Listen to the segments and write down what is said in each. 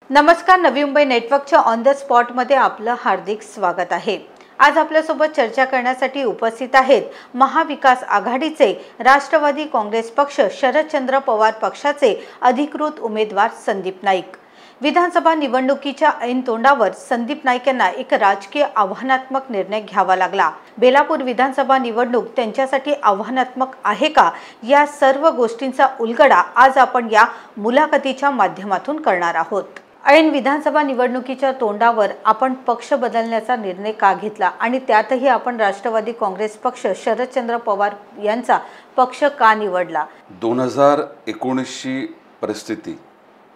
नमस्कार, नवी मुंबई नेटवर्कच्या on the स्पॉटमध्ये आपलं हार्दिक स्वागत आहे। आज आपल्यासोबत चर्चा करण्यासाठी उपस्थित आहेत महाविकास आघाडीचे राष्ट्रवादी काँग्रेस पक्ष शरदचंद्र पवार पक्षाचे अधिकृत उमेदवार संदीप नाईक। विधानसभा निवडणुकीच्या ऐन तोंडावर संदीप नाईक यांना एक राजकीय आव्हानात्मक निर्णय घ्यावा लागला। बेलापूर विधानसभा निवडणूक त्यांच्यासाठी आव्हानात्मक आहे का, या सर्व गोष्टींचा उलगडा आज आपण या मुलाखतीच्या माध्यमातून करणार आहोत। ऐन विधानसभा निवडणुकीच्या तोंडावर आपण पक्ष बदलण्याचा निर्णय का घेतला आणि त्यातही आपण राष्ट्रवादी काँग्रेस पक्ष शरदचंद्र पवार यांचा पक्ष का निवडला? 2019ची परिस्थिती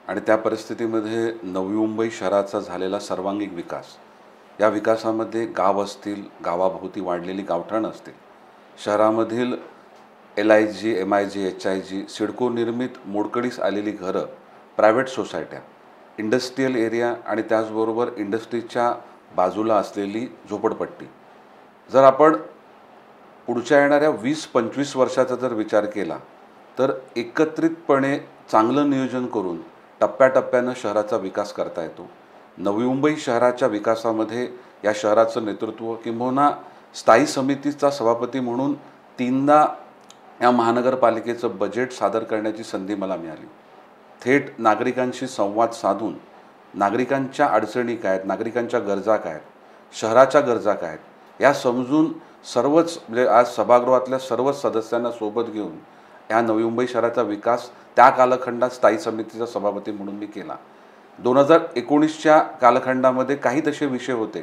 आणि त्या परिस्थितीमध्ये नवी मुंबई शहराचा झालेला सर्वांगीण विकास, या विकासामध्ये गाव असतील, गावाभोवती वाढलेली गावठाण असतील, शहरामधील LIG, MIG, HIG, सिडको निर्मित मोडकळीस आलेली घरं, प्रायव्हेट सोसायट्या, इंडस्ट्रियल एरिया आणि त्याचबरोबर इंडस्ट्रीच्या बाजूला असलेली झोपडपट्टी, जर आपण पुढच्या येणाऱ्या 20-25 वर्षाचा जर विचार केला तर एकत्रितपणे चांगलं नियोजन करून टप्प्याटप्प्यानं शहराचा विकास करता येतो। नवी मुंबई शहराच्या विकासामध्ये या शहराचं नेतृत्व किंबहुना स्थायी समितीचा सभापती म्हणून 3दा या महानगरपालिकेचं बजेट सादर करण्याची संधी मला मिळाली। थेट नागरिकांशी संवाद साधून नागरिकांच्या अडचणी काय आहेत, नागरिकांच्या गरजा काय आहेत, शहराच्या गरजा काय आहेत, या समजून सर्वच म्हणजे आज सभागृहातल्या सर्वच सदस्यांना सोबत घेऊन या नवी मुंबई शहराचा विकास त्या कालखंडात स्थायी समितीचा सभापती म्हणून मी केला। 2019च्या कालखंडामध्ये काही तसे विषय होते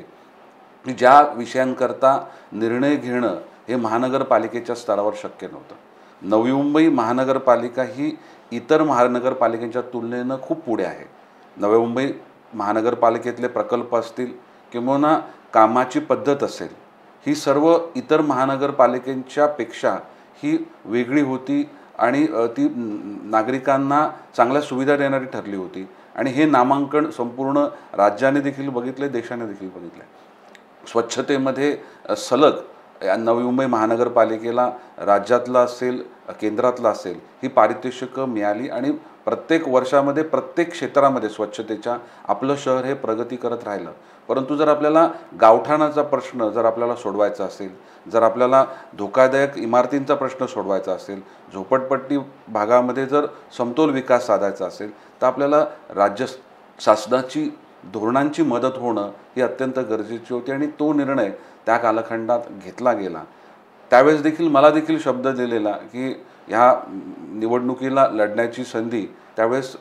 की ज्या विषयांकरता निर्णय घेणं हे महानगरपालिकेच्या स्तरावर शक्य नव्हतं। नवी मुंबई महानगरपालिका ही इतर महानगरपालिकेच्या तुलनेनं खूप पुढे आहे। नवी मुंबई महानगरपालिकेतले प्रकल्प असतील किंवा कामाची पद्धत असेल, ही सर्व इतर महानगरपालिकेच्या पेक्षा ही वेगळी होती आणि ती नागरिकांना चांगल्या सुविधा देणारी ठरली होती आणि हे नामांकन संपूर्ण राज्याने देखील बघितले, देशाने देखील बघितले। स्वच्छतेमध्ये सलग या नवी मुंबई महानगरपालिकेला राज्यातला असेल, केंद्रातला असेल, ही पारितोषिकं मिळाली आणि प्रत्येक वर्षामध्ये प्रत्येक क्षेत्रामध्ये स्वच्छतेच्या आपलं शहर हे प्रगती करत राहिलं। परंतु जर आपल्याला गावठाणाचा प्रश्न जर आपल्याला सोडवायचा असेल, जर आपल्याला धोकादायक इमारतींचा प्रश्न सोडवायचा असेल, झोपडपट्टी भागामध्ये जर समतोल विकास साधायचा असेल, तर आपल्याला राज्य शासनाची धोरणांची मदत होणं ही अत्यंत गरजेची होती आणि तो निर्णय त्या कालखंडात घेतला गेला। त्यावेळेस देखील मला देखील शब्द दिलेला की ह्या निवडणुकीला लढण्याची संधी त्यावेळेस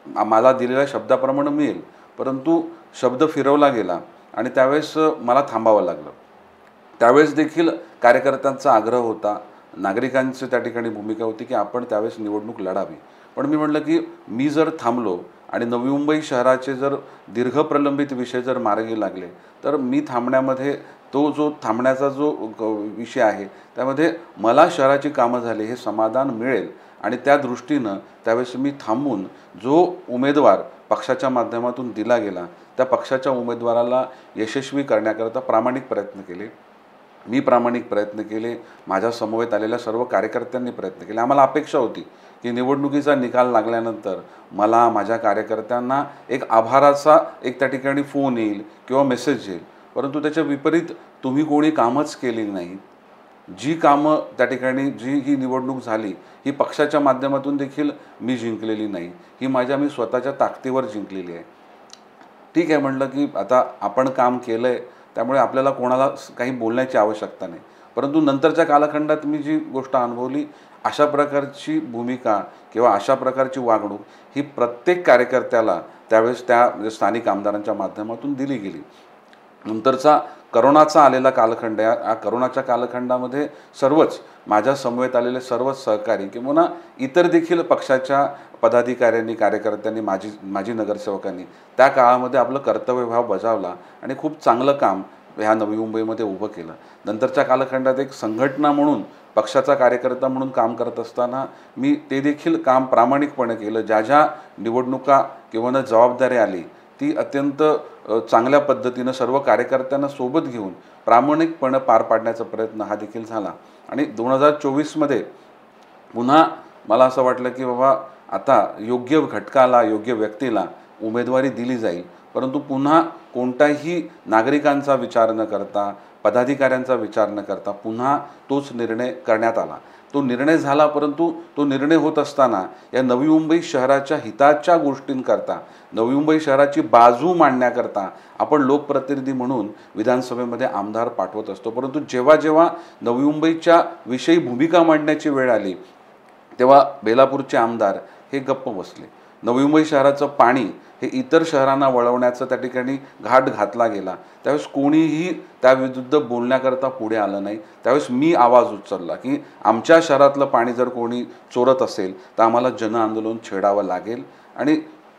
मला दिलेल्या शब्दाप्रमाणे मिळेल, परंतु शब्द फिरवला गेला आणि त्यावेळेस मला थांबावं लागलं। त्यावेळेस देखील कार्यकर्त्यांचा आग्रह होता, नागरिकांची त्या ठिकाणी भूमिका होती की आपण त्यावेळेस निवडणूक लढावी। पण मी म्हटलं की मी जर थांबलो आणि नवी मुंबई शहराचे जर दीर्घ प्रलंबित विषय जर मार्गी लागले तर मी थांबण्यामध्ये तो जो थांबण्याचा जो विषय आहे त्यामध्ये मला शहराची कामं झाली हे समाधान मिळेल आणि त्या दृष्टीनं त्यावेळेस मी थांबून जो उमेदवार पक्षाच्या माध्यमातून दिला गेला त्या पक्षाच्या उमेदवाराला यशस्वी करण्याकरता प्रामाणिक प्रयत्न केले। मी प्रामाणिक प्रयत्न केले, माझ्या समवेत आलेल्या सर्व कार्यकर्त्यांनी प्रयत्न केले। आम्हाला अपेक्षा होती की निवडणुकीचा निकाल लागल्यानंतर मला, माझ्या कार्यकर्त्यांना एक आभाराचा एक त्या ठिकाणी फोन येईल किंवा मेसेज येईल, परंतु त्याच्या विपरीत तुम्ही कोणी कामच केली नाही। जी कामं त्या ठिकाणी जी ही निवडणूक झाली ही पक्षाच्या माध्यमातून देखील मी जिंकलेली नाही, ही मी स्वतःच्या ताकदीवर जिंकलेली आहे। ठीक आहे म्हटलं की आता आपण काम केलं आहे त्यामुळे आपल्याला कोणाला काही बोलण्याची आवश्यकता नाही, परंतु नंतरच्या कालखंडात मी जी गोष्ट अनुभवली, अशा प्रकारची भूमिका किंवा अशा प्रकारची वागणूक ही प्रत्येक कार्यकर्त्याला त्यावेळेस त्या स्थानिक आमदारांच्या माध्यमातून दिली गेली। नंतरचा करोनाचा आलेला कालखंड, या करोनाच्या कालखंडामध्ये सर्वच माझ्या समवेत आलेले सर्वच सहकारी किंवा इतर देखील पक्षाच्या पदाधिकाऱ्यांनी, कार्यकर्त्यांनी, माजी नगरसेवकांनी त्या काळामध्ये आपलं कर्तव्यभाव बजावला आणि खूप चांगलं काम ह्या नवी मुंबईमध्ये उभं केलं। नंतरच्या कालखंडात एक संघटना म्हणून, पक्षाचा कार्यकर्ता म्हणून काम करत असताना मी ते देखील काम प्रामाणिकपणे केलं। ज्या निवडणुका किंवा जबाबदारी आली ती अत्यंत चांगल्या पद्धतीनं सर्व कार्यकर्त्यांना सोबत घेऊन प्रामाणिकपणे पार पाडण्याचा प्रयत्न हा देखील झाला। आणि 2024 मध्ये पुन्हा मला असं वाटलं की बाबा आता योग्य घटकाला, योग्य व्यक्तीला उमेदवारी दिली जाईल, परंतु पुन्हा कोणताही नागरिकांचा विचार न करता, पदाधिकाऱ्यांचा विचार न करता पुन्हा तोच निर्णय करण्यात आला. तो निर्णय झाला, परंतु तो निर्णय होत असताना या नवी मुंबई शहराच्या हिताच्या गोष्टींकरता, नवी मुंबई शहराची बाजू मांडण्याकरता आपण लोकप्रतिनिधी म्हणून विधानसभेमध्ये आमदार पाठवत असतो. परंतु जेव्हा जेव्हा नवी मुंबईच्या विषयी भूमिका मांडण्याची वेळ आली, तेव्हा बेलापूरचे आमदार हे गप्प बसले. नवी मुंबई शहराचं पाणी हे इतर शहरांना वळवण्याचा त्या ठिकाणी घाट घातला गेला. त्यावेळेस कोणीही त्याविरुद्ध बोलण्याकरता पुढे आलं नाही. त्यावेळेस मी आवाज उचलला की आमच्या शहरातलं पाणी जर कोणी चोरत असेल तर आम्हाला जनआंदोलन छेडावं लागेल. आणि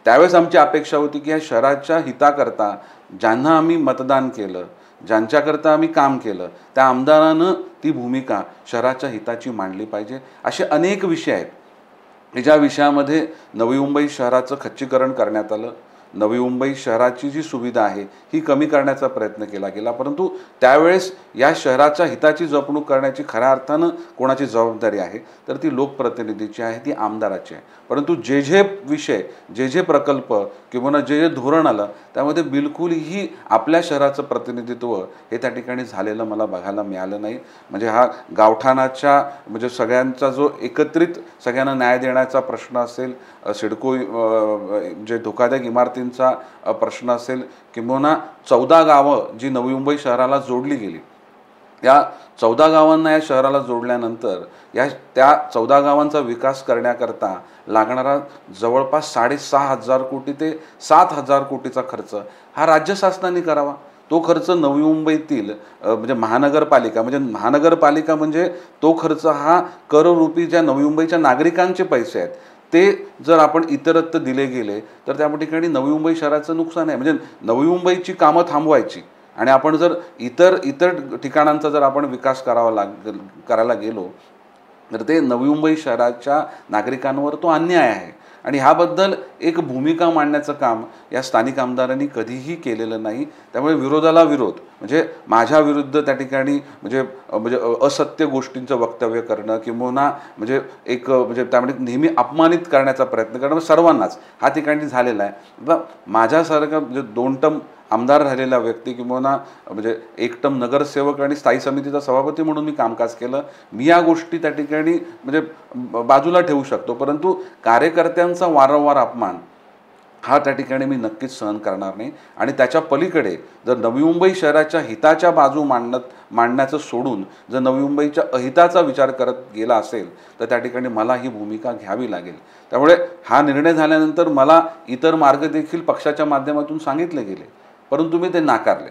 त्यावेळेस आमची अपेक्षा होती की या शहराच्या हिताकरता ज्यांना आम्ही मतदान केलं, ज्यांच्याकरता आम्ही काम केलं, त्या आमदारानं ती भूमिका शहराच्या हिताची मांडली पाहिजे. असे अनेक विषय आहेत की ज्या विषयामध्ये नवी मुंबई शहराचं खच्चीकरण करण्यात आलं. नवी मुंबई शहराची जी सुविधा आहे ही कमी करण्याचा प्रयत्न केला गेला, परंतु त्यावेळेस या शहराच्या हिताची जपणूक करण्याची खऱ्या अर्थानं कोणाची जबाबदारी आहे तर ती लोकप्रतिनिधीची आहे, ती आमदाराची आहे. परंतु जे जे विषय, जे जे प्रकल्प किंवा जे जे धोरण आलं त्यामध्ये बिलकुलही आपल्या शहराचं प्रतिनिधित्व हे त्या ठिकाणी झालेलं मला बघायला मिळालं नाही. म्हणजे हा गावठाणाच्या म्हणजे सगळ्यांचा जो एकत्रित सगळ्यांना न्याय देण्याचा प्रश्न असेल, सिडको जे धोकादायक इमारतींचा प्रश्न असेल, किंवा 14 गावं जी नवी मुंबई शहराला जोडली गेली, या 14 गावांना या शहराला जोडल्यानंतर त्या 14 गावांचा विकास करण्याकरता लागणारा जवळपास 6,500 कोटी ते 7,000 कोटीचा खर्च हा राज्य शासनाने करावा. तो खर्च नवी मुंबईतील म्हणजे महानगरपालिका म्हणजे तो खर्च हा कररूपी ज्या नवी मुंबईच्या नागरिकांचे पैसे आहेत ते जर आपण इतरत्र दिले गेले तर त्या ठिकाणी नवी मुंबई शहराचं नुकसान आहे. म्हणजे नवी मुंबईची कामं थांबवायची आणि आपण जर इतर ठिकाणांचा जर आपण विकास करायला गेलो तर ते नवी मुंबई शहराच्या नागरिकांवर तो अन्याय आहे. आणि ह्याबद्दल एक भूमिका मांडण्याचं काम या स्थानिक आमदारांनी कधीही केलेलं नाही. त्यामुळे विरोधाला विरोध म्हणजे माझ्या विरुद्ध त्या ठिकाणी म्हणजे असत्य गोष्टींचं वक्तव्य करणं किंवा म्हणजे त्यामध्ये नेहमी अपमानित करण्याचा प्रयत्न करणं सर्वांनाच हा ठिकाणी झालेला आहे. माझ्यासारखा म्हणजे 2 टर्म आमदार राहिलेला व्यक्ती किंवा म्हणजे 1 टर्म नगरसेवक आणि स्थायी समितीचा सभापती म्हणून मी कामकाज केलं. मी या गोष्टी त्या ठिकाणी म्हणजे बाजूला ठेवू शकतो, परंतु कार्यकर्त्यांचा वारंवार अपमान हा त्या ठिकाणी मी नक्कीच सहन करणार नाही. आणि त्याच्या पलीकडे जर नवी मुंबई शहराच्या हिताच्या बाजू मांडण्याचं सोडून जर नवी मुंबईच्या अहिताचा विचार करत गेला असेल तर त्या ठिकाणी मला ही भूमिका घ्यावी लागेल. त्यामुळे हा निर्णय झाल्यानंतर मला इतर मार्ग देखील पक्षाच्या माध्यमातून सांगितले गेले, परंतु मी ते नाकारले.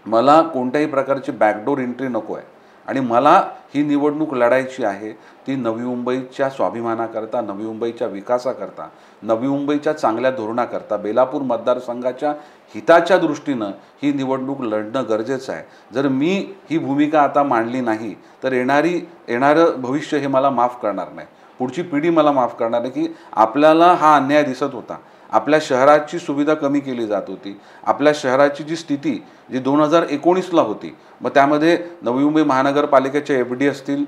मला कोणत्याही प्रकारची बॅकडोर एंट्री नको आहे आणि मला ही निवडणूक लढायची आहे ती नवी मुंबईच्या स्वाभिमानाकरता, नवी मुंबईच्या विकासाकरता, नवी मुंबईच्या चांगल्या धोरणाकरता, बेलापूर मतदारसंघाच्या हिताच्या दृष्टीनं ही निवडणूक लढणं गरजेचं आहे. जर मी ही भूमिका आता मांडली नाही तर येणारं भविष्य हे मला माफ करणार नाही, पुढची पिढी मला माफ करणार नाही की आपल्याला हा अन्याय दिसत होता, आपल्या शहराची सुविधा कमी केली जात होती, आपल्या शहराची जी स्थिती जी 2019ला होती, मग त्यामध्ये नवी मुंबई महानगरपालिकेचे FD असतील,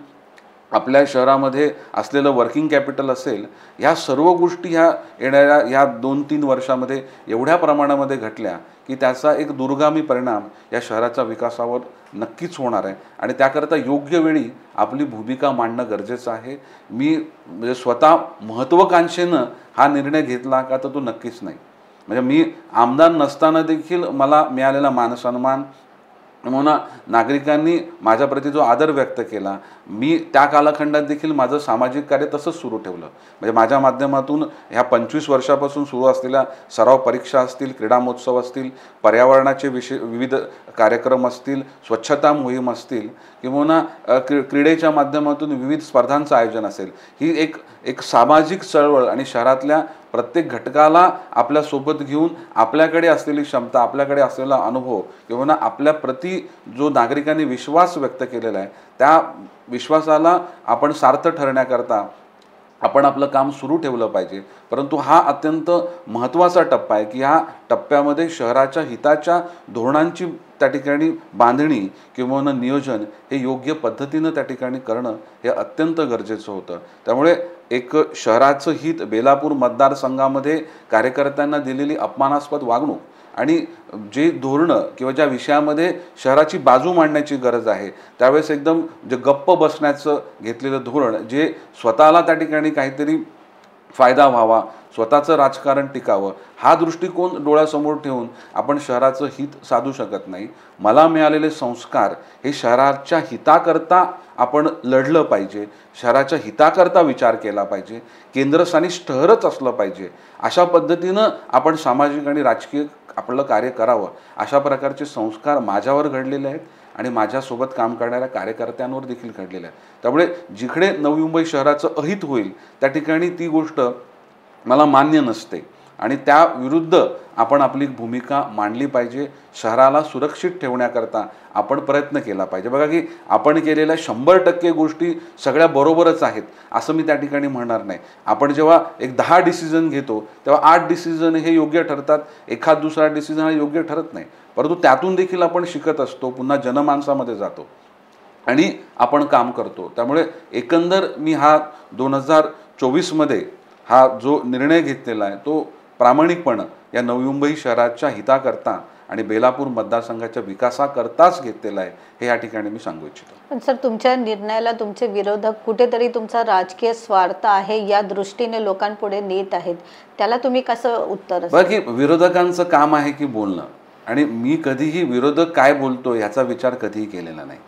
आपल्या शहरामध्ये असलेलं वर्किंग कॅपिटल असेल, ह्या सर्व गोष्टी ह्या 2-3 वर्षामध्ये एवढ्या प्रमाणामध्ये घटल्या की त्याचा एक दूरगामी परिणाम या शहराच्या विकासावर नक्कीच होणार आहे. आणि त्याकरता योग्य वेळी आपली भूमिका मांडणं गरजेचं आहे. मी म्हणजे स्वतः महत्त्वाकांक्षेनं हा निर्णय घेतला का तर तो नक्कीच नाही. म्हणजे मी आमदार नसताना देखील मला मिळालेला मानसन्मान म्हणून नागरिकांनी माझ्याप्रती जो आदर व्यक्त केला, मी त्या कालखंडात देखील माझं सामाजिक कार्य तसंच सुरू ठेवलं. म्हणजे माझ्या माध्यमातून ह्या 25 वर्षापासून सुरू असलेल्या सराव परीक्षा असतील, क्रीडा महोत्सव असतील, पर्यावरणाचे विविध कार्यक्रम असतील, स्वच्छता मोहीम असतील किंवा क्रीडेच्या माध्यमातून विविध स्पर्धांचं आयोजन असेल, ही एक सामाजिक चळवळ आणि शहरातल्या प्रत्येक घटकाला आपल्यासोबत घेऊन आपल्याकडे असलेली क्षमता, आपल्याकडे असलेला अनुभव किंवा आपल्या प्रती जो नागरिकांनी विश्वास व्यक्त केलेला आहे त्या विश्वासाला आपण सार्थ ठरण्याकरता आपण आपलं काम सुरू ठेवलं पाहिजे. परंतु हा अत्यंत महत्त्वाचा टप्पा आहे की ह्या टप्प्यामध्ये शहराच्या हिताच्या धोरणांची त्या ठिकाणी बांधणी किंवा नियोजन हे योग्य पद्धतीनं त्या ठिकाणी करणं हे अत्यंत गरजेचं होतं. त्यामुळे एक शहराचं हित, बेलापूर मतदारसंघामध्ये कार्यकर्त्यांना दिलेली अपमानास्पद वागणूक आणि जे धोरणं किंवा ज्या विषयामध्ये शहराची बाजू मांडण्याची गरज आहे त्यावेळेस एकदम जे गप्प बसण्याचं घेतलेलं धोरण, जे स्वतःला त्या ठिकाणी काहीतरी फायदा व्हावा, स्वतःचं राजकारण टिकावं, हा दृष्टिकोन डोळ्यासमोर ठेवून आपण शहराचं हित साधू शकत नाही. मला मिळालेले संस्कार हे शहराच्या हिताकरता आपण लढलं पाहिजे, शहराच्या हिताकरता विचार केला पाहिजे, केंद्रस्थानी शहरच असलं पाहिजे, अशा पद्धतीनं आपण सामाजिक आणि राजकीय आपलं कार्य करावं, अशा प्रकारचे संस्कार माझ्यावर घडलेले आहेत आणि माझ्यासोबत काम करणाऱ्या कार्यकर्त्यांवर देखील घडलेलं आहे. त्यामुळे जिकडे नवी मुंबई शहराचं अहित होईल त्या ठिकाणी ती गोष्ट मला मान्य नसते आणि त्या विरुद्ध आपण आपली भूमिका मांडली पाहिजे. शहराला सुरक्षित ठेवण्याकरता आपण प्रयत्न केला पाहिजे. बघा की आपण केलेल्या 100% गोष्टी सगळ्या बरोबरच आहेत असं मी त्या ठिकाणी म्हणणार नाही. आपण जेव्हा एक 10 डिसिजन घेतो तेव्हा 8 डिसिजन हे योग्य ठरतात, एखाद दुसरा डिसिजन हा योग्य ठरत नाही, परंतु त्यातून देखील आपण शिकत असतो, पुन्हा जनमानसामध्ये जातो आणि आपण काम करतो. त्यामुळे एकंदर मी हा 2024 हा जो निर्णय घेतलेला आहे तो प्रामाणिकपणे या नवी मुंबई शहराच्या हिताकरता आणि बेलापूर मतदारसंघाच्या विकासाकरताच घेतलेला आहे, हे या ठिकाणी मी सांगू इच्छितो. पण सर, तुमच्या निर्णयाला तुमचे विरोधक कुठेतरी तुमचा राजकीय स्वार्थ आहे या दृष्टीने लोकांपुढे नेत आहेत, त्याला तुम्ही कसं उत्तर? बाकी विरोधकांचं काम आहे की बोलणं, आणि मी कधीही विरोधक काय बोलतो ह्याचा विचार कधीही केलेला नाही.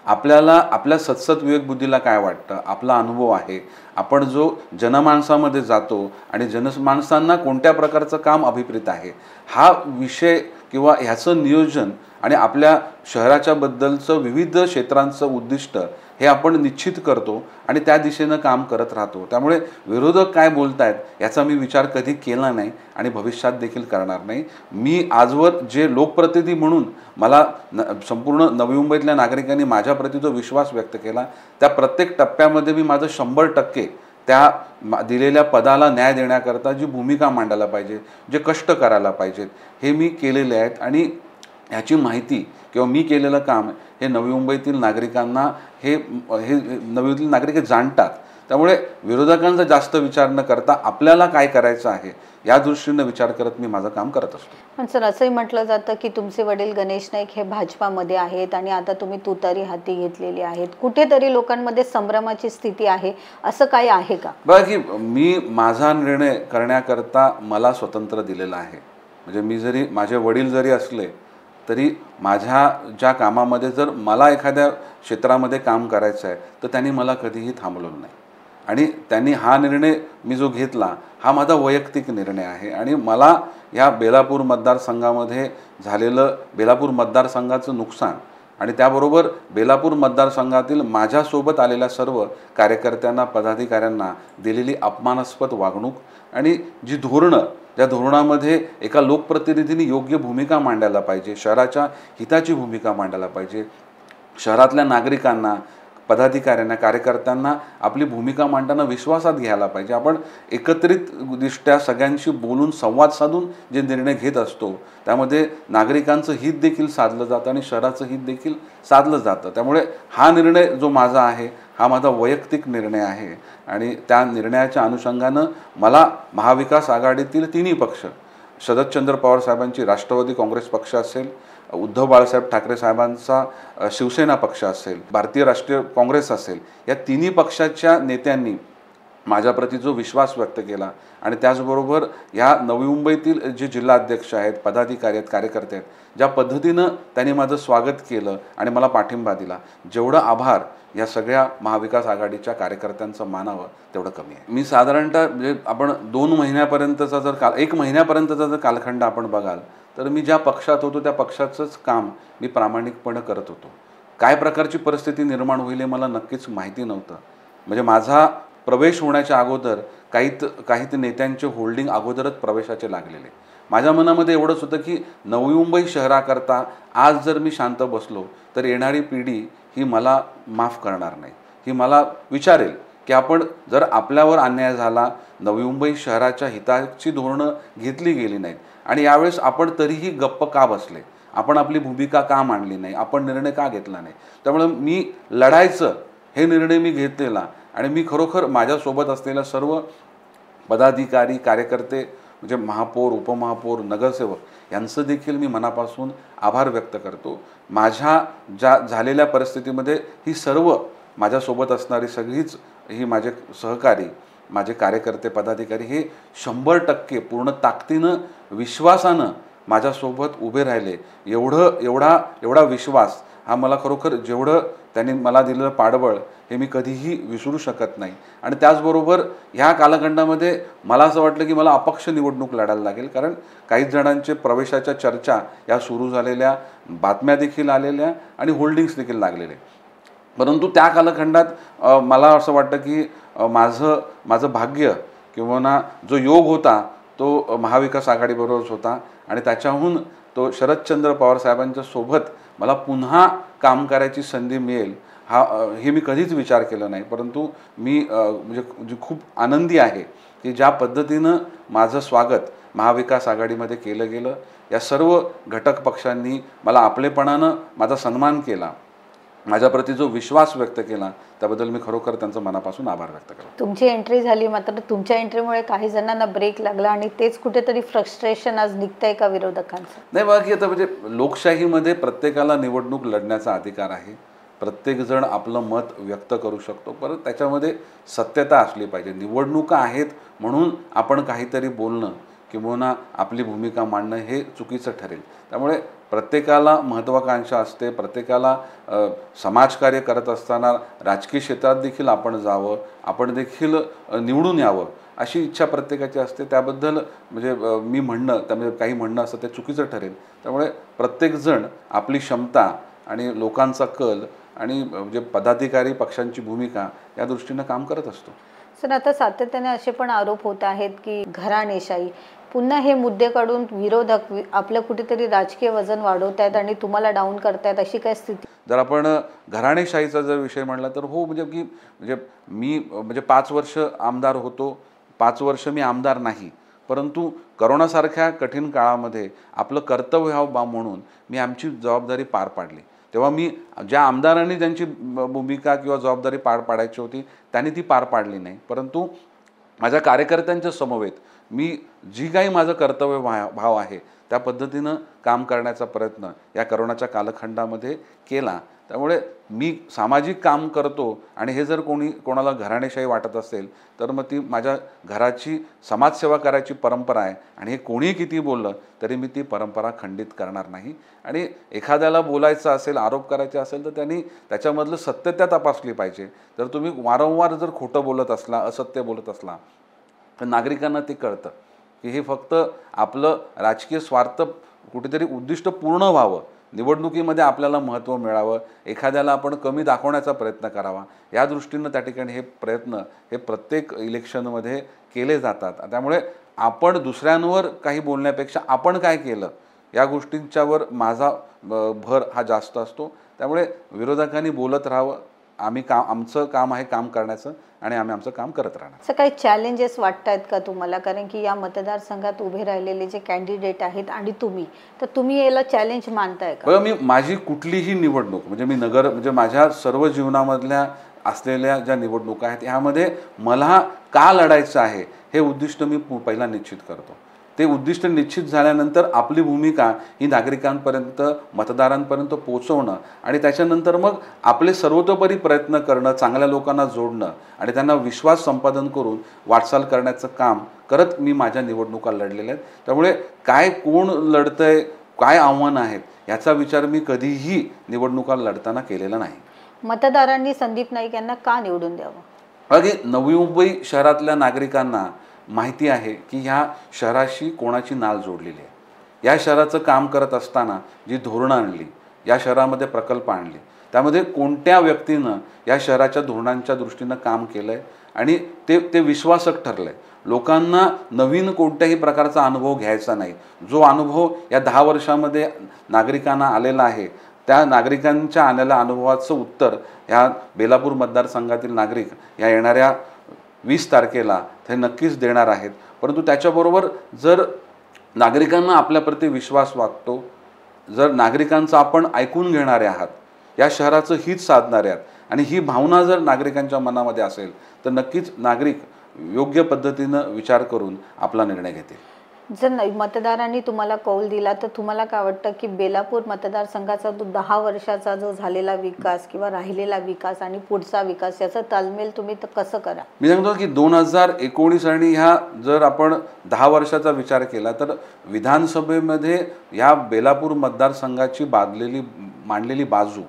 आपल्याला आपल्या सतसत विवेकबुद्धीला काय वाटतं, आपला अनुभव आहे, आपण जो जनमानसामध्ये जातो आणि जनमानसांना कोणत्या प्रकारचं काम अभिप्रेत आहे हा विषय किंवा ह्याचं नियोजन आणि आपल्या शहराच्या बद्दलचं विविध क्षेत्रांचं उद्दिष्ट हे आपण निश्चित करतो आणि त्या दिशेनं काम करत राहतो. त्यामुळे विरोधक काय बोलतायत याचा मी विचार कधी केला नाही आणि भविष्यात देखील करणार नाही. मी आजवर जे लोकप्रतिनिधी म्हणून मला संपूर्ण नवी मुंबईतल्या नागरिकांनी माझ्याप्रती जो विश्वास व्यक्त केला त्या प्रत्येक टप्प्यामध्ये मी माझं 100% त्या दिलेल्या पदाला न्याय देण्याकरता जी भूमिका मांडायला पाहिजे, जे कष्ट करायला पाहिजेत हे मी केलेले आहेत आणि ह्याची माहिती किंवा मी केलेलं काम हे नवी मुंबईतील नागरिकांना हे नवी मुंबईतील नागरिक जाणतात. त्यामुळे विरोधकांचा जास्त विचार न करता आपल्याला काय करायचं आहे या दृष्टीने विचार करत मी माझं काम करत असतो. पण सर, असंही म्हटलं जातं की तुमचे वडील गणेश नाईक हे भाजपामध्ये आहेत आणि आता तुम्ही तुतारी हाती घेतलेली आहेत, कुठेतरी लोकांमध्ये संभ्रमाची स्थिती आहे, असं काही आहे का? बघा की मी माझा निर्णय करण्याकरता मला स्वतंत्र दिलेला आहे. म्हणजे मी जरी माझे वडील जरी असले तरी माझ्या ज्या कामामध्ये जर मला एखाद्या क्षेत्रामध्ये काम करायचं आहे तर त्यांनी मला कधीही थांबवलं नाही आणि त्यांनी हा निर्णय मी जो घेतला हा माझा वैयक्तिक निर्णय आहे आणि मला या बेलापूर मतदारसंघामध्ये झालेलं बेलापूर मतदारसंघाचं नुकसान आणि त्याबरोबर बेलापूर मतदारसंघातील माझ्यासोबत आलेल्या सर्व कार्यकर्त्यांना, पदाधिकाऱ्यांना दिलेली अपमानास्पद वागणूक आणि जी धोरणं, ज्या धोरणामध्ये एका लोकप्रतिनिधींनी योग्य भूमिका मांडायला पाहिजे, शहराच्या हिताची भूमिका मांडायला पाहिजे, शहरातल्या नागरिकांना, पदाधिकाऱ्यांना, कार्यकर्त्यांना आपली भूमिका मांडताना विश्वासात घ्यायला पाहिजे. आपण एकत्रितदृष्ट्या सगळ्यांशी बोलून संवाद साधून जे निर्णय घेत असतो त्यामध्ये नागरिकांचं हित देखील साधलं जातं आणि शहराचं हित देखील साधलं जातं. त्यामुळे हा निर्णय जो माझा आहे हा माझा वैयक्तिक निर्णय आहे आणि त्या निर्णयाच्या अनुषंगानं मला महाविकास आघाडीतील तिन्ही पक्ष, शरदचंद्र पवार साहेबांची राष्ट्रवादी काँग्रेस पक्ष असेल, उद्धव बाळासाहेब ठाकरे साहेबांचा शिवसेना पक्ष असेल, भारतीय राष्ट्रीय काँग्रेस असेल, या तिन्ही पक्षाच्या नेत्यांनी माझ्याप्रती जो विश्वास व्यक्त केला आणि त्याचबरोबर या नवी मुंबईतील जे जिल्हाध्यक्ष आहेत, पदाधिकारी आहेत, कार्यकर्ते आहेत, ज्या पद्धतीनं त्यांनी माझं स्वागत केलं आणि मला पाठिंबा दिला, जेवढं आभार या सगळ्या महाविकास आघाडीच्या कार्यकर्त्यांचं मानावं तेवढं कमी आहे. मी साधारणतः म्हणजे आपण 2 महिन्यापर्यंतचा जर 1 महिन्यापर्यंतचा जर कालखंड आपण बघाल तर मी ज्या पक्षात होतो त्या पक्षाचंच काम मी प्रामाणिकपणे करत होतो. काय प्रकारची परिस्थिती निर्माण होईल हे मला नक्कीच माहिती नव्हतं. म्हणजे माझा प्रवेश होण्याच्या अगोदर काही नेत्यांचे होल्डिंग अगोदरच प्रवेशाचे लागलेले. माझ्या मनामध्ये एवढंच होतं की नवी मुंबई शहराकरता आज जर मी शांत बसलो तर येणारी पिढी ही मला माफ करणार नाही. ही मला विचारेल की आपण जर आपल्यावर अन्याय झाला, नवी मुंबई शहराच्या हिताची धोरणं घेतली गेली नाहीत आणि यावेळेस आपण तरीही गप्प का बसले, आपण आपली भूमिका का मांडली नाही, आपण निर्णय का घेतला नाही. त्यामुळे मी लढायचं हे निर्णय मी घेतलेला आणि मी खरोखर माझ्यासोबत असलेल्या सर्व पदाधिकारी कार्यकर्ते म्हणजे महापौर उपमहापौर नगरसेवक यांचं देखील मी मनापासून आभार व्यक्त करतो. माझ्या ज्या झालेल्या परिस्थितीमध्ये ही सर्व माझ्यासोबत असणारी सगळीच ही माझे सहकारी माझे कार्यकर्ते पदाधिकारी हे 100% पूर्ण ताकदीनं विश्वासानं माझ्यासोबत उभे राहिले. एवढा विश्वास हा मला खरोखर जेवढं त्यांनी मला दिलेलं पाठबळ हे मी कधीही विसरू शकत नाही. आणि त्याचबरोबर ह्या कालखंडामध्ये मला असं वाटलं की मला अपक्ष निवडणूक लढायला लागेल, कारण काही जणांचे प्रवेशाच्या चर्चा या सुरू झालेल्या, बातम्या देखील आलेल्या आणि होल्डिंग्स देखील लागलेले. परंतु त्या कालखंडात मला असं वाटतं की माझं भाग्य किंवा जो योग होता तो महाविकास आघाडीबरोबरच होता आणि त्याच्याहून तो शरदचंद्र पवार साहेबांच्या सोबत मला पुन्हा काम करायची संधी मिळेल हे मी कधीच विचार केला नाही. परंतु मी म्हणजे खूप आनंदी आहे की ज्या पद्धतीनं माझं स्वागत महाविकास आघाडीमध्ये केलं गेलं, या सर्व घटक पक्षांनी मला आपलेपणानं माझा सन्मान केला, माझ्याप्रती जो विश्वास व्यक्त केला, त्याबद्दल मी खरोखर त्यांचं मनापासून आभार व्यक्त करतो. तुमची एंट्री झाली, मात्र तुमच्या एंट्रीमुळे काही जणांना ब्रेक लागला आणि तेच कुठेतरी फ्रस्ट्रेशन आज निघतंय का विरोधकांचं? नाही बघा की आता म्हणजे लोकशाहीमध्ये प्रत्येकाला निवडणूक लढण्याचा अधिकार आहे. प्रत्येकजण आपलं मत व्यक्त करू शकतो, परत त्याच्यामध्ये सत्यता असली पाहिजे. निवडणुका आहेत म्हणून आपण काहीतरी बोलणं किंवा आपली भूमिका मांडणं हे चुकीचं ठरेल. त्यामुळे प्रत्येकाला महत्त्वाकांक्षा असते. प्रत्येकाला समाजकार्य करत असताना राजकीय क्षेत्रात देखील आपण जावं, आपण देखील निवडून यावं अशी इच्छा प्रत्येकाची असते. त्याबद्दल म्हणजे मी म्हणणं त्यामध्ये काही म्हणणं असतं ते चुकीचं ठरेल. त्यामुळे प्रत्येकजण आपली क्षमता आणि लोकांचा कल आणि म्हणजे पदाधिकारी पक्षांची भूमिका या दृष्टीनं काम करत असतो. सर, आता सातत्याने असे पण आरोप होत आहेत की घराणेशाही, पुन्हा हे मुद्दे काढून विरोधक आपलं कुठेतरी राजकीय वजन वाढवत आहेत आणि तुम्हाला डाऊन करतायत, अशी काय स्थिती? जर आपण घराणेशाहीचा जर विषय म्हणला तर हो, म्हणजे मी 5 वर्ष आमदार होतो, 5 वर्ष मी आमदार नाही, परंतु करोनासारख्या कठीण काळामध्ये आपलं कर्तव्य व्हावं म्हणून मी आमची जबाबदारी पार पाडली. तेव्हा मी ज्या आमदारांनी त्यांची भूमिका किंवा जबाबदारी पार पाडायची होती त्यांनी ती पार पाडली नाही, परंतु माझ्या कार्यकर्त्यांच्या समवेत मी जी काही माझं कर्तव्य भाव आहे त्या पद्धतीनं काम करण्याचा प्रयत्न या करोनाच्या कालखंडामध्ये केला. त्यामुळे मी सामाजिक काम करतो आणि हे जर कोणाला घराणेशाही वाटत असेल तर मग ती माझ्या घराची समाजसेवा करायची परंपरा आहे आणि हे कोणीही किती बोललं तरी मी ती परंपरा खंडित करणार नाही. आणि एखाद्याला बोलायचं असेल, आरोप करायचे असेल तर त्यांनी त्याच्यामधलं सत्यता तपासली पाहिजे. जर तुम्ही वारंवार जर खोटं बोलत असला, असत्य बोलत असला तर नागरिकांना ते कळतं की हे फक्त आपलं राजकीय स्वार्थ कुठेतरी उद्दिष्ट पूर्ण व्हावं, निवडणुकीमध्ये आपल्याला महत्त्व मिळावं, एखाद्याला आपण कमी दाखवण्याचा प्रयत्न करावा, या दृष्टीनं त्या ठिकाणी हे प्रयत्न हे प्रत्येक इलेक्शनमध्ये केले जातात. त्यामुळे आपण दुसऱ्यांवर काही बोलण्यापेक्षा आपण काय केलं या गोष्टींच्यावर माझा भर हा जास्त असतो. त्यामुळे विरोधकांनी बोलत राहावं, आमचं काम आहे काम करण्याचं आणि आम्ही आमचं काम करत राहणार. असं काही चॅलेंजेस वाटत आहेत का तुम्हाला? कारण की या मतदारसंघात उभे राहिलेले जे कॅन्डिडेट आहेत आणि तुम्ही याला चॅलेंज मानताय का? बघा, मी माझी कुठलीही निवडणूक म्हणजे माझ्या सर्व जीवनामधल्या असलेल्या ज्या निवडणुका आहेत यामध्ये मला का लढायचं आहे हे उद्दिष्ट मी पहिला निश्चित करतो. ते उद्दिष्ट निश्चित झाल्यानंतर आपली भूमिका ही नागरिकांपर्यंत मतदारांपर्यंत पोहोचवणं आणि त्याच्यानंतर मग आपले सर्वतोपरी प्रयत्न करणं, चांगल्या लोकांना जोडणं आणि त्यांना विश्वास संपादन करून वाटचाल करण्याचं काम करत मी माझ्या निवडणुका लढलेल्या आहेत. त्यामुळे काय कोण लढतंय, काय आव्हानं आहेत याचा विचार मी कधीही निवडणुका लढताना केलेला नाही. मतदारांनी संदीप नाईक यांना का निवडून द्यावं? अगदी नवी मुंबई शहरातल्या नागरिकांना माहिती आहे की ह्या शहराशी कोणाची नाळ जोडलेली आहे. या शहराचं काम करत असताना जी धोरणं आणली, या शहरामध्ये प्रकल्प आणले, त्यामध्ये कोणत्या व्यक्तीनं या शहराच्या धोरणांच्या दृष्टीनं काम केलं आहे आणि ते विश्वासक ठरलं आहे. लोकांना नवीन कोणत्याही प्रकारचा अनुभव घ्यायचा नाही. जो अनुभव या 10 वर्षामध्ये नागरिकांना आलेला आहे त्या नागरिकांच्या आलेल्या अनुभवाचं उत्तर ह्या बेलापूर मतदारसंघातील नागरिक या येणाऱ्या 20 तारखेला ते नक्कीच देणार आहेत. परंतु त्याच्याबरोबर जर नागरिकांना आपल्याप्रती विश्वास वाटतो, जर नागरिकांचं आपण ऐकून घेणारे आहात, या शहराचं हित साधणारे आहेत आणि ही भावना जर नागरिकांच्या मनामध्ये असेल तर नक्कीच नागरिक योग्य पद्धतीनं विचार करून आपला निर्णय घेतील. जर मतदारांनी तुम्हाला कौल दिला तर तुम्हाला काय वाटतं की बेलापूर मतदारसंघाचा जो 10 वर्षाचा जो झालेला विकास किंवा राहिलेला विकास आणि पुढचा विकास याचा तालमेल तुम्ही कसं करा? मी सांगतो की 2019 आणि ह्या जर आपण 10 वर्षाचा विचार केला तर विधानसभेमध्ये ह्या बेलापूर मतदारसंघाची मांडलेली बाजू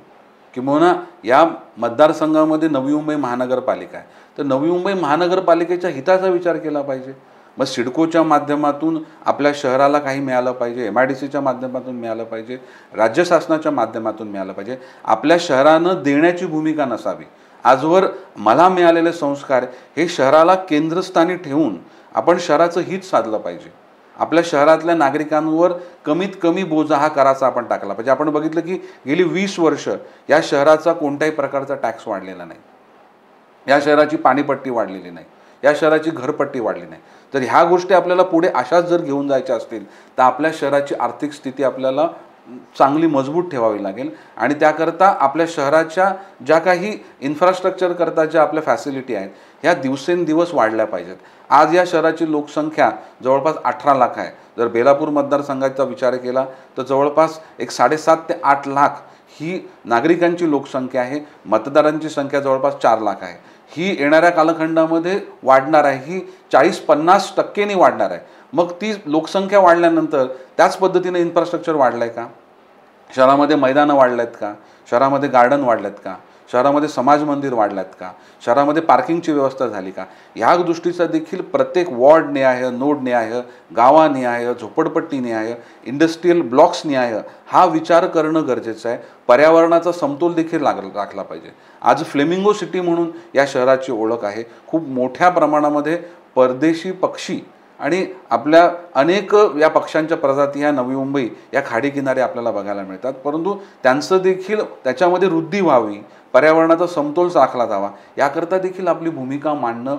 किंवा या मतदारसंघामध्ये नवी मुंबई महानगरपालिका आहे, तर नवी मुंबई महानगरपालिकेच्या हिताचा विचार केला पाहिजे. मग सिडकोच्या माध्यमातून आपल्या शहराला काही मिळालं पाहिजे, MIDCच्या माध्यमातून मिळालं पाहिजे, राज्य शासनाच्या माध्यमातून मिळालं पाहिजे. आपल्या शहरानं देण्याची भूमिका नसावी. आजवर मला मिळालेले संस्कार हे शहराला केंद्रस्थानी ठेवून आपण शहराचं हित साधलं पाहिजे. आपल्या शहरातल्या नागरिकांवर कमीत कमी बोजा हा कराचा आपण टाकला पाहिजे. आपण बघितलं की गेली 20 वर्ष या शहराचा कोणत्याही प्रकारचा टॅक्स वाढलेला नाही, या शहराची पाणीपट्टी वाढलेली नाही, या शहराची घरपट्टी वाढली नाही. तर ह्या गोष्टी आपल्याला पुढे अशाच जर घेऊन जायच्या असतील तर आपल्या शहराची आर्थिक स्थिती आपल्याला चांगली मजबूत ठेवावी लागेल आणि त्याकरता आपल्या शहराच्या ज्या काही इन्फ्रास्ट्रक्चर करता ज्या आपल्या फॅसिलिटी आहेत ह्या दिवसेंदिवस वाढल्या पाहिजेत. आज या शहराची लोकसंख्या जवळपास 18 लाख आहे. जर बेलापूर मतदारसंघाचा विचार केला तर जवळपास एक 7.5 ते 8 लाख ही नागरिकांची लोकसंख्या आहे. मतदारांची संख्या जवळपास 4 लाख आहे. ही येणाऱ्या कालखंडामध्ये वाढणार आहे, ही 40-50% वाढणार आहे. मग ती लोकसंख्या वाढल्यानंतर त्याच पद्धतीने इन्फ्रास्ट्रक्चर वाढलं आहे का? शहरामध्ये मैदानं वाढले आहेत का? शहरामध्ये गार्डन वाढले आहेत का? शहरामध्ये समाज मंदिर वाढले आहेत का? शहरामध्ये पार्किंगची व्यवस्था झाली का? ह्या दृष्टीचा देखील प्रत्येक वॉर्ड निहाय, नोड निहाय, गावानिहाय, झोपडपट्टी निहाय, इंडस्ट्रियल ब्लॉक्स निहाय हा विचार करणं गरजेचं आहे. पर्यावरणाचा समतोल देखील राखला पाहिजे. आज फ्लेमिंगो सिटी म्हणून या शहराची ओळख आहे. खूप मोठ्या प्रमाणामध्ये परदेशी पक्षी आणि आपल्या अनेक या पक्ष्यांच्या प्रजाती ह्या नवी मुंबई या खाडीकिनारे आपल्याला बघायला मिळतात. परंतु त्यांचं देखील त्याच्यामध्ये वृद्धी व्हावी, पर्यावरणाचा समतोल राखला जावा याकरता देखील आपली भूमिका मांडणं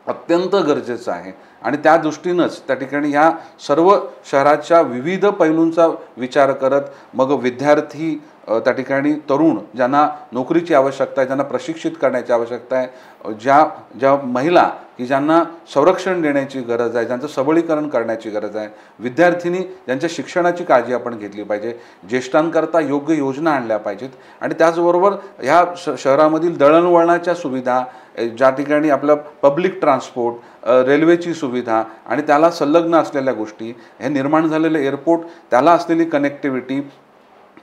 अत्यंत गरजेचं आहे. आणि त्या दृष्टीनंच त्या ठिकाणी ह्या सर्व शहराच्या विविध पैलूंचा विचार करत मग विद्यार्थी त्या ठिकाणी तरुण ज्यांना नोकरीची आवश्यकता आहे, ज्यांना प्रशिक्षित करण्याची आवश्यकता आहे, ज्या महिला की ज्यांना संरक्षण देण्याची गरज आहे, ज्यांचं सबलीकरण करण्याची गरज आहे, विद्यार्थिनी ज्यांच्या शिक्षणाची काळजी आपण घेतली पाहिजे, ज्येष्ठांकरता योग्य योजना आणल्या पाहिजेत. आणि त्याचबरोबर ह्या शहरामधील दळणवळणाच्या सुविधा, ज्या ठिकाणी आपलं पब्लिक ट्रान्सपोर्ट, रेल्वेची सुविधा आणि त्याला संलग्न असलेल्या गोष्टी, हे निर्माण झालेले एअरपोर्ट, त्याला असलेली कनेक्टिव्हिटी,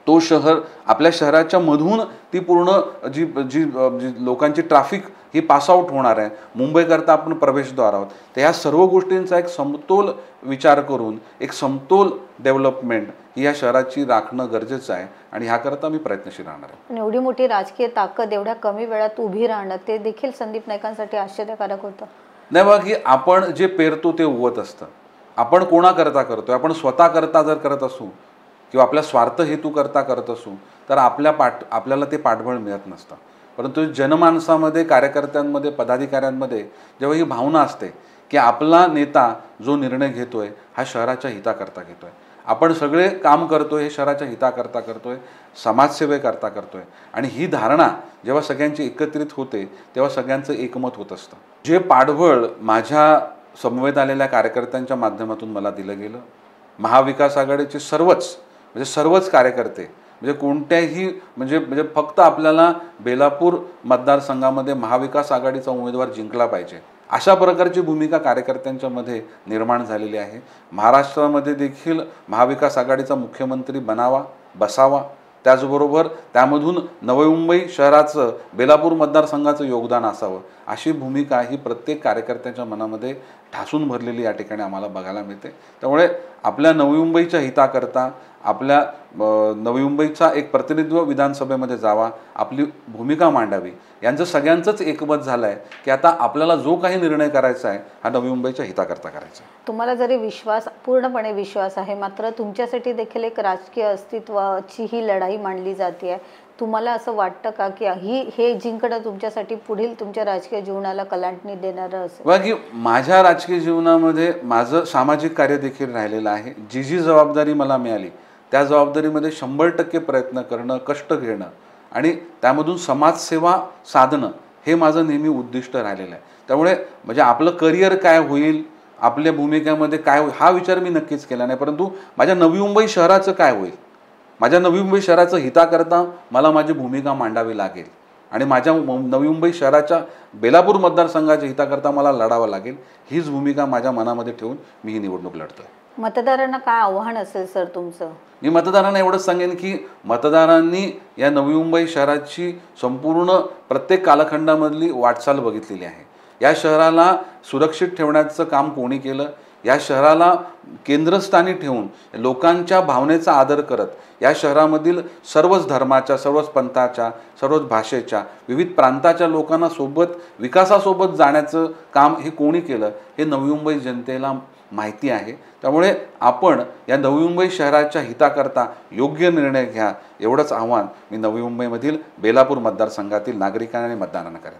तो शहर आपल्या शहराच्या मधून ती पूर्ण जी जी जी लोकांची ट्रॅफिक ही पासआउट होणार आहे, मुंबईकरता आपण प्रवेशद्वार आहोत. तर ह्या सर्व गोष्टींचा एक समतोल विचार करून एक समतोल डेव्हलपमेंट ही या शहराची राखणं गरजेचं आहे आणि ह्याकरता मी प्रयत्नशील राहणार आहे. पण एवढी मोठी राजकीय ताकद एवढ्या कमी वेळात उभी राहणं ते देखील संदीप नाईकांसाठी आश्चर्यकारक होतं. नाही बघा, की आपण जे पेरतो ते उगवत असतं. आपण कोणाकरता करतोय? आपण स्वतः करता जर करत असू किंवा आपल्या स्वार्थ हेतू करता करत असू तर आपल्याला ते पाठबळ मिळत नसतं. परंतु जनमानसामध्ये, कार्यकर्त्यांमध्ये, पदाधिकाऱ्यांमध्ये जेव्हा ही भावना असते की आपला नेता जो निर्णय घेतोय हा शहराच्या हिताकरता घेतोय, आपण सगळे काम करतोय हे शहराच्या हिताकरता करतोय, समाजसेवेकरता करतोय, आणि ही धारणा जेव्हा सगळ्यांची एकत्रित होते तेव्हा सगळ्यांचं एकमत होत असतं. जे पाठबळ माझ्या समवेत आलेल्या कार्यकर्त्यांच्या माध्यमातून मला दिलं गेलं, महाविकास आघाडीचे सर्वच कार्यकर्ते म्हणजे कोणत्याही म्हणजे फक्त आपल्याला बेलापूर मतदारसंघामध्ये महाविकास आघाडीचा उमेदवार जिंकला पाहिजे अशा प्रकारची भूमिका कार्यकर्त्यांच्या मध्ये निर्माण झालेली आहे. महाराष्ट्रामध्ये देखील महाविकास आघाडीचा मुख्यमंत्री बसावा, त्याचबरोबर त्यामधून नवी मुंबई शहराचं, बेलापूर मतदारसंघाचं योगदान असावं अशी भूमिका ही प्रत्येक कार्यकर्त्याच्या मनामध्ये ठासून भरलेली या ठिकाणी आम्हाला बघायला मिळते. त्यामुळे आपल्या नवी मुंबईच्या हिताकरता आपल्या नवी मुंबईचा एक प्रतिनिधित्व विधानसभेमध्ये जावा, आपली भूमिका मांडावी, यांचं सगळ्यांचंच एकमत झालं आहे की आता आपल्याला जो काही निर्णय करायचा आहे हा नवी मुंबईच्या हिताकरता करायचा आहे. तुम्हाला जरी पूर्णपणे विश्वास आहे, मात्र तुमच्यासाठी देखील एक राजकीय अस्तित्वाची ही लढाई मांडली जाते आहे. तुम्हाला असं वाटतं का की हे जिंकणं तुमच्यासाठी पुढील तुमच्या राजकीय जीवनाला कलांटणी देणारं असेल? बघा, की माझ्या राजकीय जीवनामध्ये माझं सामाजिक कार्य देखील राहिलेलं आहे. जी जबाबदारी मला मिळाली त्या जबाबदारीमध्ये 100% प्रयत्न करणं, कष्ट घेणं आणि त्यामधून समाजसेवा साधणं हे माझं नेहमी उद्दिष्ट राहिलेलं आहे. त्यामुळे म्हणजे आपलं करिअर काय होईल, आपल्या भूमिकेमध्ये काय होईल हा विचार मी नक्कीच केला नाही, परंतु माझ्या नवी मुंबई शहराचं काय होईल, माझ्या नवी मुंबई शहराचं हिताकरता मला माझी भूमिका मांडावी लागेल आणि माझ्या नवी मुंबई शहराच्या बेलापूर मतदारसंघाच्या हिताकरता मला लढावं लागेल. हीच भूमिका माझ्या मनामध्ये ठेवून मी ही निवडणूक लढतोय. मतदारांना काय आव्हान असेल सर तुमचं? मी मतदारांना एवढंच सांगेन की मतदारांनी या नवी मुंबई शहराची संपूर्ण प्रत्येक कालखंडामधली वाटचाल बघितलेली आहे. या शहराला सुरक्षित ठेवण्याचं काम कोणी केलं, या शहराला केंद्रस्थानी ठेवून लोकांच्या भावनेचा आदर करत या शहरामधील सर्वच धर्माच्या, सर्वच पंथाच्या, सर्वच भाषेच्या, विविध प्रांताच्या लोकांना सोबत विकासासोबत जाण्याचं काम हे कोणी केलं हे नवी मुंबई जनतेला माहिती आहे. त्यामुळे आपण या नवी मुंबई शहराच्या हिताकरता योग्य निर्णय घ्या एवढंच आव्हान मी नवी मुंबईमधील बेलापूर मतदारसंघातील नागरिकांना आणि मतदारांना करेन.